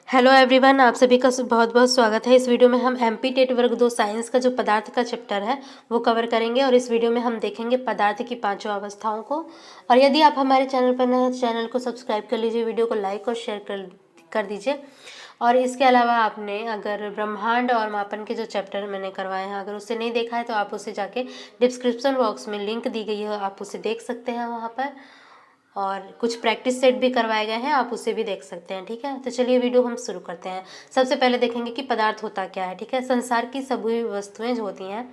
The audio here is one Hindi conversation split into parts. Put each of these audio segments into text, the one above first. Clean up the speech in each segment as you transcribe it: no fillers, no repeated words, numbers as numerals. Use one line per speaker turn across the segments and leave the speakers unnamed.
हेलो एवरीवन, आप सभी का बहुत बहुत स्वागत है। इस वीडियो में हम एमपी टेट वर्ग 2 साइंस का जो पदार्थ का चैप्टर है वो कवर करेंगे और इस वीडियो में हम देखेंगे पदार्थ की पांचों अवस्थाओं को। और यदि आप हमारे चैनल पर नए हैं तो चैनल को सब्सक्राइब कर लीजिए, वीडियो को लाइक और शेयर कर दीजिए। और इसके अलावा आपने अगर ब्रह्मांड और मापन के जो चैप्टर मैंने करवाए हैं अगर उसे नहीं देखा है तो आप उसे जाके डिस्क्रिप्शन बॉक्स में लिंक दी गई है, आप उसे देख सकते हैं वहाँ पर। और कुछ प्रैक्टिस सेट भी करवाए गए हैं, आप उसे भी देख सकते हैं। ठीक है, तो चलिए वीडियो हम शुरू करते हैं। सबसे पहले देखेंगे कि पदार्थ होता क्या है। ठीक है, संसार की सभी वस्तुएं जो होती हैं,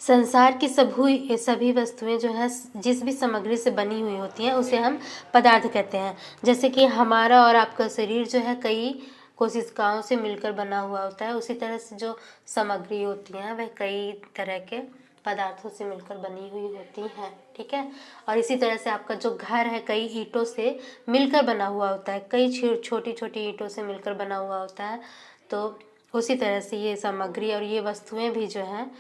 संसार की सभी वस्तुएं जो है जिस भी सामग्री से बनी हुई होती हैं उसे हम पदार्थ कहते हैं। जैसे कि हमारा और आपका शरीर जो है कई कोशिकाओं से मिलकर बना हुआ होता है, उसी तरह से जो सामग्री होती हैं वह कई तरह के पदार्थों से मिलकर बनी हुई होती हैं। ठीक है, और इसी तरह से आपका जो घर है कई ईंटों से मिलकर बना हुआ होता है, कई छोटी छोटी ईंटों से मिलकर बना हुआ होता है। तो उसी तरह से ये सामग्री और ये वस्तुएं भी जो हैं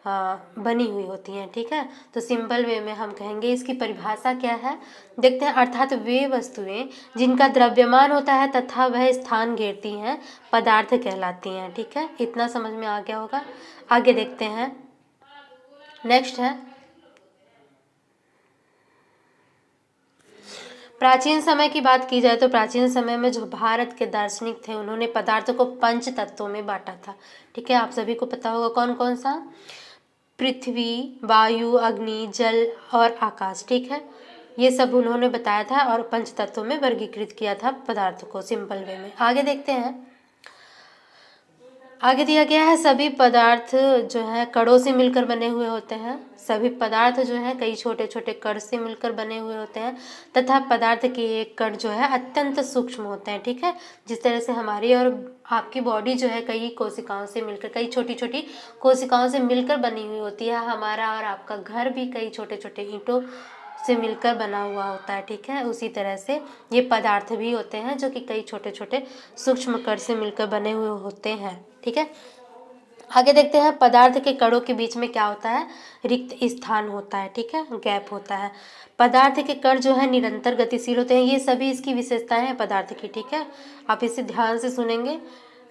बनी हुई होती हैं। ठीक है, तो सिंपल वे में हम कहेंगे इसकी परिभाषा क्या है, देखते हैं। अर्थात वे वस्तुएं जिनका द्रव्यमान होता है तथा वह स्थान घेरती हैं पदार्थ कहलाती हैं। ठीक है, इतना समझ में आ गया होगा। आगे देखते हैं, नेक्स्ट है प्राचीन समय की बात की जाए तो प्राचीन समय में जो भारत के दार्शनिक थे उन्होंने पदार्थ को पंच तत्वों में बांटा था। ठीक है, आप सभी को पता होगा कौन कौन सा, पृथ्वी, वायु, अग्नि, जल और आकाश। ठीक है, ये सब उन्होंने बताया था और पंच तत्वों में वर्गीकृत किया था पदार्थ को सिंपल वे में। आगे देखते हैं, आगे दिया गया है सभी पदार्थ जो है कणों से मिलकर बने हुए होते हैं। सभी पदार्थ जो है कई छोटे छोटे कण से मिलकर बने हुए होते हैं तथा पदार्थ के एक कण जो है अत्यंत सूक्ष्म होते हैं। ठीक है, जिस तरह से हमारी और आपकी बॉडी जो है कई कोशिकाओं से मिलकर, कई छोटी छोटी कोशिकाओं से मिलकर बनी हुई होती है, हमारा और आपका घर भी कई छोटे छोटे ईंटों से मिलकर बना हुआ होता है। ठीक है, उसी तरह से ये पदार्थ भी होते हैं जो कि कई छोटे छोटे सूक्ष्म कण से मिलकर बने हुए होते हैं। ठीक है, आगे देखते हैं, पदार्थ के कणों के बीच में क्या होता है, रिक्त स्थान होता है। ठीक है, गैप होता है। पदार्थ के कण जो है निरंतर गतिशील होते हैं, ये सभी इसकी विशेषताएं हैं पदार्थ की। ठीक है, आप इसे ध्यान से सुनेंगे।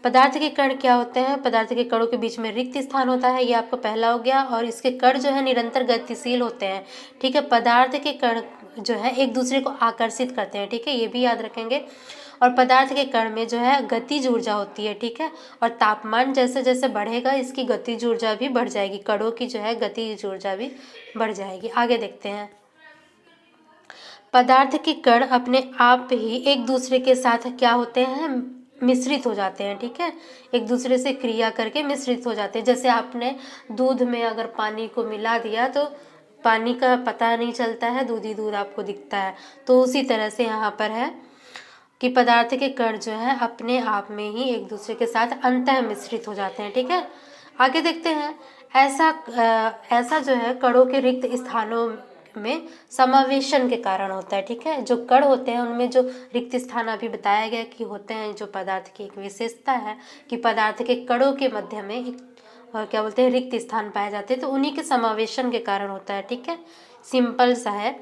पदार्थ के कण क्या होते हैं, पदार्थ के कणों के बीच में रिक्त स्थान होता है, ये आपका पहला हो गया। और इसके कण जो है निरंतर गतिशील होते हैं। ठीक है, पदार्थ के कण जो है एक दूसरे को आकर्षित करते हैं। ठीक है, ये भी याद रखेंगे। और पदार्थ के कण में जो है गतिज ऊर्जा होती है। ठीक है, और तापमान जैसे जैसे बढ़ेगा इसकी गतिज ऊर्जा भी बढ़ जाएगी, कणों की जो है गतिज ऊर्जा भी बढ़ जाएगी। आगे देखते हैं, पदार्थ के कण अपने आप ही एक दूसरे के साथ क्या होते हैं, मिश्रित हो जाते हैं। ठीक है, एक दूसरे से क्रिया करके मिश्रित हो जाते हैं। जैसे आपने दूध में अगर पानी को मिला दिया तो पानी का पता नहीं चलता है, दूध ही दूध आपको दिखता है। तो उसी तरह से यहाँ पर है कि पदार्थ के कण जो है अपने आप में ही एक दूसरे के साथ अंतः मिश्रित हो जाते हैं। ठीक है, आगे देखते हैं, ऐसा जो है कणों के रिक्त स्थानों में समावेशन के कारण होता है। ठीक है, जो कण होते हैं उनमें जो रिक्त स्थान अभी बताया गया कि होते हैं, जो पदार्थ की एक विशेषता है कि पदार्थ के कणों के मध्य में एक क्या बोलते हैं रिक्त स्थान पाए जाते हैं, तो उन्हीं के समावेशन के कारण होता है। ठीक है, सिंपल सा है।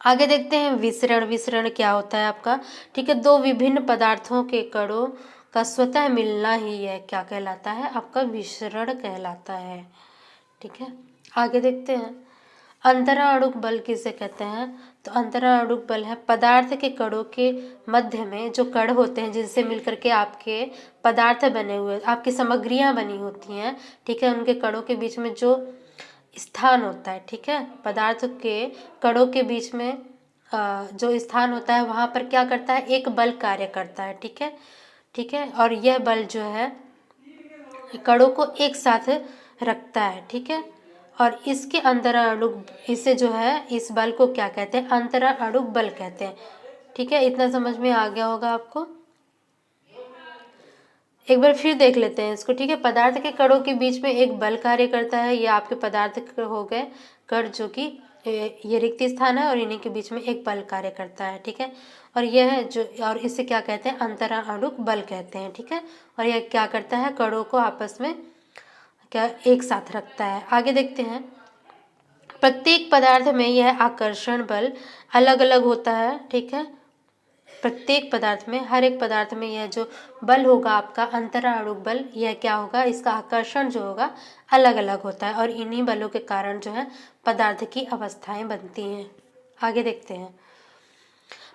आगे देखते हैं विसरण। विसरण क्या होता है आपका, ठीक है, दो विभिन्न पदार्थों के कणों का स्वतः मिलना ही यह क्या कहलाता है, आपका विसरण कहलाता है। ठीक है, आगे देखते हैं, अंतराणुक बल किसे कहते हैं, तो अंतराणुक बल है पदार्थ के कणों के मध्य में जो कण होते हैं जिनसे मिलकर के आपके पदार्थ बने हुए, आपकी सामग्रियां बनी होती हैं। ठीक है, उनके कणों के बीच में जो स्थान होता है। ठीक है, पदार्थ के कणों के बीच में जो स्थान होता है वहाँ पर क्या करता है, एक बल कार्य करता है। ठीक है, ठीक है, और यह बल जो है कणों को एक साथ रखता है। ठीक है, और इसके अंतराणुक, इसे जो है इस बल को क्या कहते हैं, अंतराणुक बल कहते हैं। ठीक है, इतना समझ में आ गया होगा आपको। एक बार फिर देख लेते हैं इसको। ठीक है, पदार्थ के कणों के बीच में एक बल कार्य करता है, ये आपके पदार्थ हो गए कण जो कि ये रिक्त स्थान है और इन्हीं के बीच में एक बल कार्य करता है। ठीक है, और यह जो, और इसे क्या कहते हैं, अंतराणुक बल कहते हैं। ठीक है, और यह क्या करता है, कणों को आपस में क्या एक साथ रखता है। आगे देखते हैं, प्रत्येक पदार्थ में यह आकर्षण बल अलग अलग होता है। ठीक है, प्रत्येक पदार्थ में, हर एक पदार्थ में यह जो बल होगा आपका अंतराणुक बल, यह क्या होगा, इसका आकर्षण जो होगा अलग अलग होता है और इन्हीं बलों के कारण जो है पदार्थ की अवस्थाएं बनती हैं। आगे देखते हैं।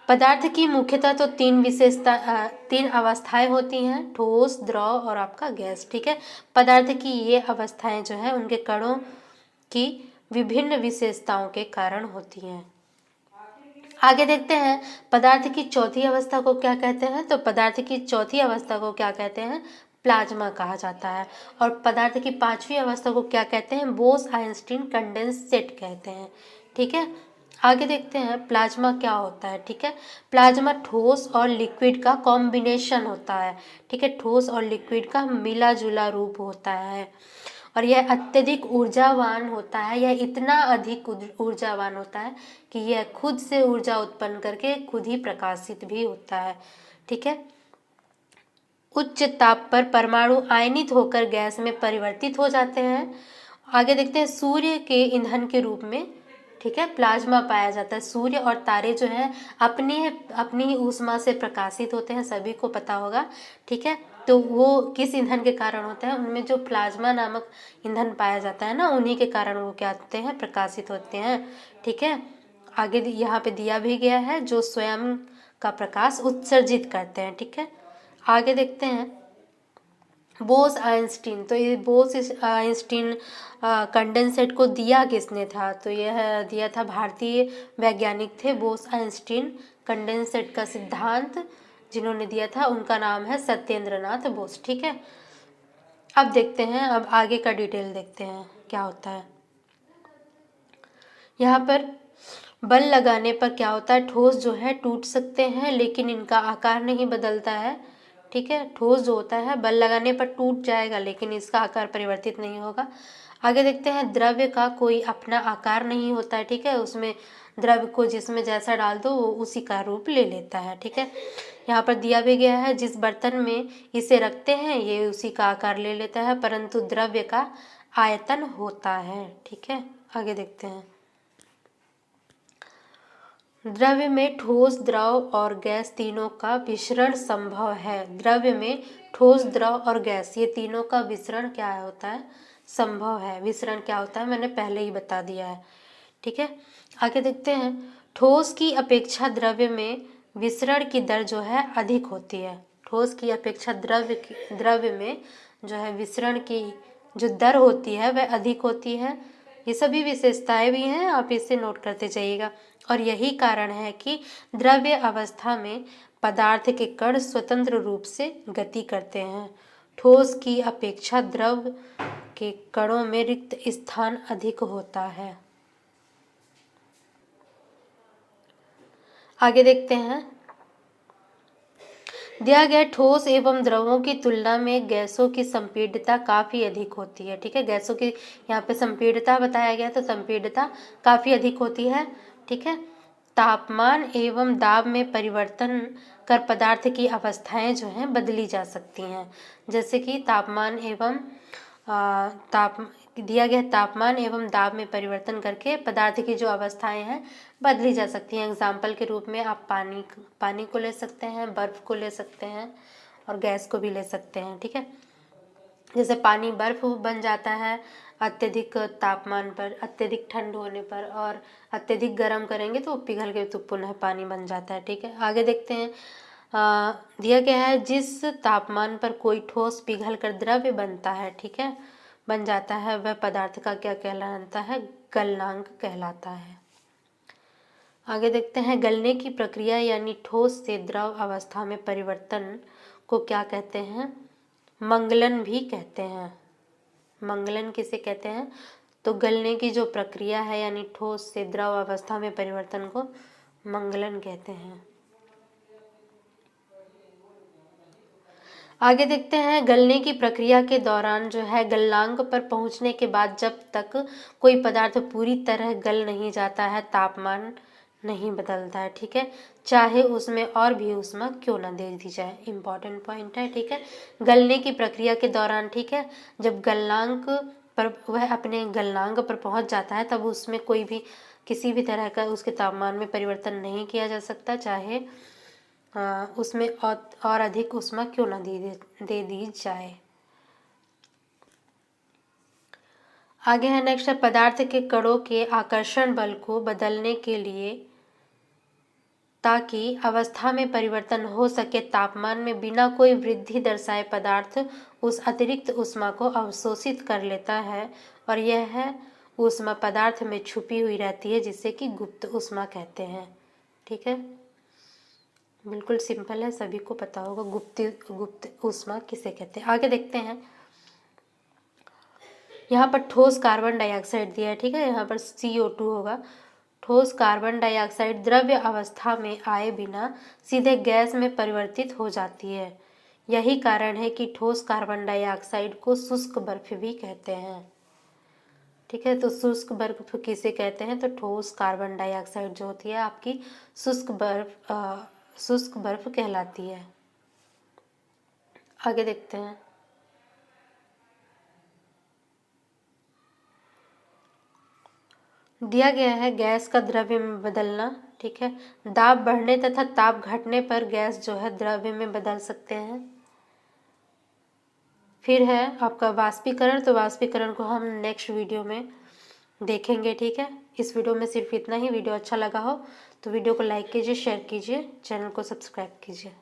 पदार्थ की मुख्यतः तो तीन अवस्थाएं होती हैं, ठोस, द्रव और आपका गैस। ठीक है, पदार्थ की ये अवस्थाएं जो है उनके कणों की विभिन्न विशेषताओं के कारण होती हैं। आगे देखते हैं पदार्थ की चौथी अवस्था को क्या कहते हैं। तो पदार्थ की चौथी अवस्था को क्या कहते हैं, प्लाज्मा कहा जाता है। और पदार्थ की पांचवी अवस्था को क्या कहते हैं, बोस आइंस्टीन कंडेंसेट कहते हैं। ठीक है, आगे देखते हैं प्लाज्मा क्या होता है। ठीक है, प्लाज्मा ठोस और लिक्विड का कॉम्बिनेशन होता है। ठीक है, ठोस और लिक्विड का मिला जुला रूप होता है और यह अत्यधिक ऊर्जावान होता है। यह इतना अधिक ऊर्जावान होता है कि यह खुद से ऊर्जा उत्पन्न करके खुद ही प्रकाशित भी होता है। ठीक है, उच्च ताप पर परमाणु आयनित होकर गैस में परिवर्तित हो जाते हैं। आगे देखते हैं सूर्य के ईंधन के रूप में, ठीक है, प्लाज्मा पाया जाता है। सूर्य और तारे जो हैं अपनी ही ऊष्मा से प्रकाशित होते हैं, सभी को पता होगा। ठीक है, तो वो किस ईंधन के कारण होता है, उनमें जो प्लाज्मा नामक ईंधन पाया जाता है ना, उन्हीं के कारण वो क्या होते हैं, प्रकाशित होते हैं। ठीक है, आगे यहाँ पे दिया भी गया है जो स्वयं का प्रकाश उत्सर्जित करते हैं। ठीक है, आगे देखते हैं बोस आइंस्टीन। तो ये बोस आइंस्टीन कंडेंसेट को दिया किसने था, तो यह दिया था भारतीय वैज्ञानिक थे बोस आइंस्टीन। कंडेंसेट का सिद्धांत जिन्होंने दिया था उनका नाम है सत्येंद्र नाथ बोस। ठीक है, अब देखते हैं, अब आगे का डिटेल देखते हैं क्या होता है। यहाँ पर बल लगाने पर क्या होता है, ठोस जो है टूट सकते हैं लेकिन इनका आकार नहीं बदलता है। ठीक है, ठोस जो होता है बल लगाने पर टूट जाएगा लेकिन इसका आकार परिवर्तित नहीं होगा। आगे देखते हैं द्रव्य का कोई अपना आकार नहीं होता है। ठीक है, उसमें द्रव्य को जिसमें जैसा डाल दो वो उसी का रूप ले लेता है। ठीक है, यहाँ पर दिया भी गया है जिस बर्तन में इसे रखते हैं ये उसी का आकार ले लेता है परंतु द्रव्य का आयतन होता है। ठीक है, आगे देखते हैं। द्रव्य में ठोस, द्रव और गैस तीनों का मिश्रण संभव है। द्रव्य में ठोस, द्रव और गैस ये तीनों का विसरण क्या होता है, संभव है। विसरण क्या होता है मैंने पहले ही बता दिया है। ठीक है, आगे देखते हैं। ठोस की अपेक्षा द्रव्य में विसरण की दर जो है अधिक होती है। ठोस की अपेक्षा द्रव्य में जो है विसरण की जो दर होती है वह अधिक होती है। ये सभी विशेषताएं भी हैं, आप इसे नोट करते जाइएगा। और यही कारण है कि द्रव्य अवस्था में पदार्थ के कण स्वतंत्र रूप से गति करते हैं। ठोस की अपेक्षा द्रव के कणों में रिक्त स्थान अधिक होता है। आगे देखते हैं। दिया गया ठोस एवं द्रवों की तुलना में गैसों की संपीड्यता काफी अधिक होती है। ठीक है, गैसों की यहाँ पे संपीड्यता बताया गया तो संपीड्यता काफी अधिक होती है। ठीक है, तापमान एवं दाब में परिवर्तन कर पदार्थ की अवस्थाएं जो हैं बदली जा सकती हैं। जैसे कि तापमान एवं दिया गया तापमान एवं दाब में परिवर्तन करके पदार्थ की जो अवस्थाएं हैं बदली जा सकती हैं। एग्जाम्पल के रूप में आप पानी को ले सकते हैं, बर्फ को ले सकते हैं और गैस को भी ले सकते हैं। ठीक है, जैसे पानी बर्फ बन जाता है अत्यधिक तापमान पर, अत्यधिक ठंड होने पर, और अत्यधिक गर्म करेंगे तो पिघल के तो पुनः पानी बन जाता है। ठीक है, आगे देखते हैं। दिया गया है जिस तापमान पर कोई ठोस पिघल कर द्रव्य बनता है, ठीक है, बन जाता है, वह पदार्थ का क्या कहलाता है, गलनांक कहलाता है। आगे देखते हैं। गलने की प्रक्रिया यानी ठोस से द्रव अवस्था में परिवर्तन को क्या कहते हैं, मंगलन भी कहते हैं। मंगलन किसे कहते हैं, तो गलने की जो प्रक्रिया है यानी ठोस से द्रव अवस्था में परिवर्तन को मंगलन कहते हैं। आगे देखते हैं। गलने की प्रक्रिया के दौरान जो है गलनांक पर पहुंचने के बाद जब तक कोई पदार्थ पूरी तरह गल नहीं जाता है तापमान नहीं बदलता है। ठीक है, चाहे उसमें और भी ऊष्मा क्यों ना दे दी जाए। इंपॉर्टेंट पॉइंट है। ठीक है, गलने की प्रक्रिया के दौरान, ठीक है, जब गलनांक पर वह अपने गलनांक पर पहुंच जाता है तब उसमें कोई भी किसी भी तरह का उसके तापमान में परिवर्तन नहीं किया जा सकता, चाहे उसमें और अधिक ऊष्मा क्यों ना दे दी जाए। आगे है नेक्स्ट है, पदार्थ के कणों के आकर्षण बल को बदलने के लिए ताकि अवस्था में परिवर्तन हो सके, तापमान में बिना कोई वृद्धि दर्शाए पदार्थ उस अतिरिक्त ऊष्मा को अवशोषित कर लेता है और यह ऊष्मा पदार्थ में छुपी हुई रहती है, जिसे कि गुप्त ऊष्मा कहते हैं। ठीक है, बिल्कुल सिंपल है, सभी को पता होगा गुप्त ऊष्मा किसे कहते हैं। आगे देखते हैं, यहाँ पर ठोस कार्बन डाइऑक्साइड दिया है। ठीक है, यहाँ पर CO2 होगा। ठोस कार्बन डाइऑक्साइड द्रव्य अवस्था में आए बिना सीधे गैस में परिवर्तित हो जाती है। यही कारण है कि ठोस कार्बन डाइऑक्साइड को शुष्क बर्फ भी कहते हैं। ठीक है, तो शुष्क बर्फ किसे कहते हैं, तो ठोस कार्बन डाइऑक्साइड जो होती है आपकी शुष्क बर्फ कहलाती है। आगे देखते हैं, दिया गया है गैस का द्रव्य में बदलना। ठीक है, दाब बढ़ने तथा ताप घटने पर गैस जो है द्रव्य में बदल सकते हैं। फिर है आपका वाष्पीकरण, तो वाष्पीकरण को हम नेक्स्ट वीडियो में देखेंगे। ठीक है, इस वीडियो में सिर्फ इतना ही। वीडियो अच्छा लगा हो तो वीडियो को लाइक कीजिए, शेयर कीजिए, चैनल को सब्सक्राइब कीजिए।